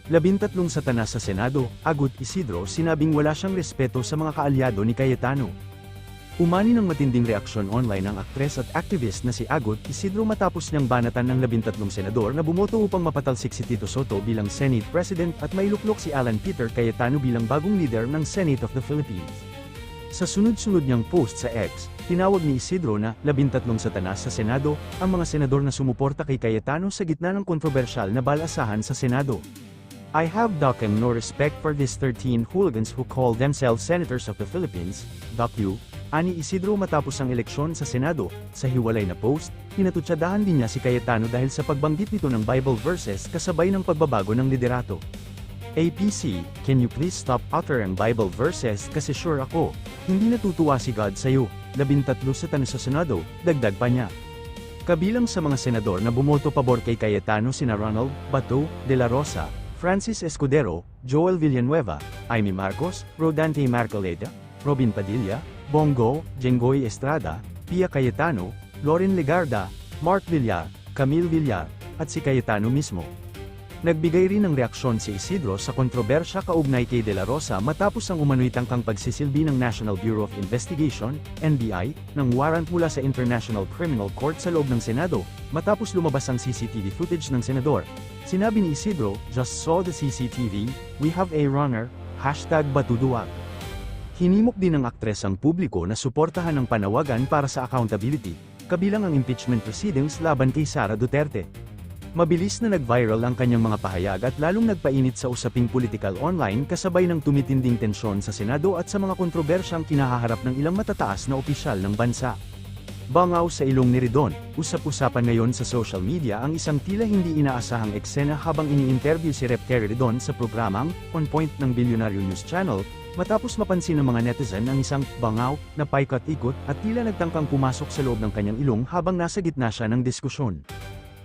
13 satanas sa Senado, Agut Isidro sinabing wala siyang respeto sa mga kaalyado ni Cayetano. Umani ng matinding reaksyon online ang aktres at activist na si Agut Isidro matapos niyang banatan ng 13 senador na bumoto upang mapatalsik si Tito Sotto bilang Senate President at mailuklok si Alan Peter Cayetano bilang bagong leader ng Senate of the Philippines. Sa sunod-sunod niyang post sa X, tinawag ni Isidro na 13 satanas sa Senado ang mga senador na sumuporta kay Cayetano sa gitna ng kontrobersyal na balasahan sa Senado. I have document no respect for these 13 hooligans who call themselves Senators of the Philippines, docu. Ani Isidro matapos ang eleksyon sa Senado. Sa hiwalay na post, pinatutsadahan din niya si Cayetano dahil sa pagbanggit nito ng Bible verses kasabay ng pagbabago ng liderato. APC, can you please stop uttering Bible verses kasi sure ako, hindi natutuwa si God sa'yo. 13 satanas sa Senado, dagdag pa niya. Kabilang sa mga senador na bumoto pabor kay Cayetano sina Ronald Bato de la Rosa, Francis Escudero, Joel Villanueva, Amy Marcos, Rodante Marcoleta, Robin Padilla, Bongo, Jenggoy Estrada, Pia Cayetano, Loren Legarda, Mark Villar, Camille Villar, at si Cayetano mismo. Nagbigay rin ng reaksyon si Isidro sa kontrobersya kaugnay kay De La Rosa matapos ang umano'y tangkang pagsisilbi ng National Bureau of Investigation, NBI, ng warrant mula sa International Criminal Court sa loob ng Senado, matapos lumabas ang CCTV footage ng senador. Sinabi ni Isidro, "Just saw the CCTV, we have a runner, #Batuduwag." Hinimok din ng aktres ang publiko na suportahan ang panawagan para sa accountability, kabilang ang impeachment proceedings laban kay Sara Duterte. Mabilis na nag-viral ang kanyang mga pahayag at lalong nagpainit sa usaping politikal online kasabay ng tumitinding tensyon sa Senado at sa mga kontrobersyang kinahaharap ng ilang matataas na opisyal ng bansa. Bangaw sa ilong ni Ridon, usap-usapan ngayon sa social media ang isang tila hindi inaasahang eksena habang ini-interview si Rep. Terry Ridon sa programang On Point ng Bilyonaryo News Channel, matapos mapansin ng mga netizen ang isang bangaw na paikot-ikot at tila nagtangkang pumasok sa loob ng kanyang ilong habang nasa gitna siya ng diskusyon.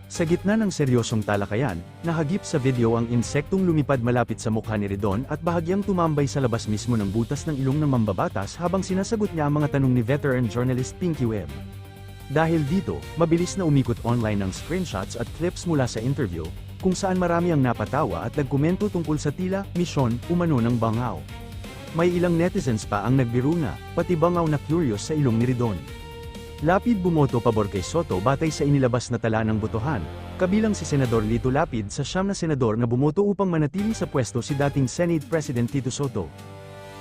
Sa gitna ng seryosong talakayan, nahagip sa video ang insektong lumipad malapit sa mukha ni Ridon at bahagyang tumambay sa labas mismo ng butas ng ilong ng mambabatas habang sinasagot niya ang mga tanong ni veteran journalist Pinky Webb. Dahil dito, mabilis na umikot online ng screenshots at clips mula sa interview, kung saan marami ang napatawa at nagkomento tungkol sa tila misyon umano ng bangaw. May ilang netizens pa ang nagbiro na, pati bangaw na curious sa ilong ni Ridon. Lapid bumoto pabor kay Sotto batay sa inilabas na tala ng botohan, kabilang si Senador Lito Lapid sa 9 na senador na bumoto upang manatili sa pwesto si dating Senate President Tito Sotto.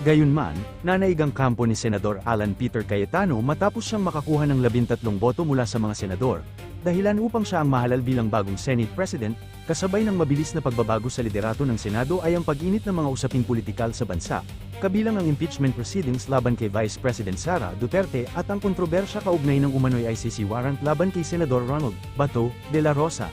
Gayunman, nanaig ang kampo ni Senador Alan Peter Cayetano matapos siyang makakuha ng 13 boto mula sa mga senador, dahilan upang siya ang mahalal bilang bagong Senate President, kasabay ng mabilis na pagbabago sa liderato ng Senado ay ang pag-init ng mga usaping politikal sa bansa, kabilang ang impeachment proceedings laban kay Vice President Sara Duterte at ang kontrobersya kaugnay ng umano'y ICC warrant laban kay Senador Ronald Bato de la Rosa.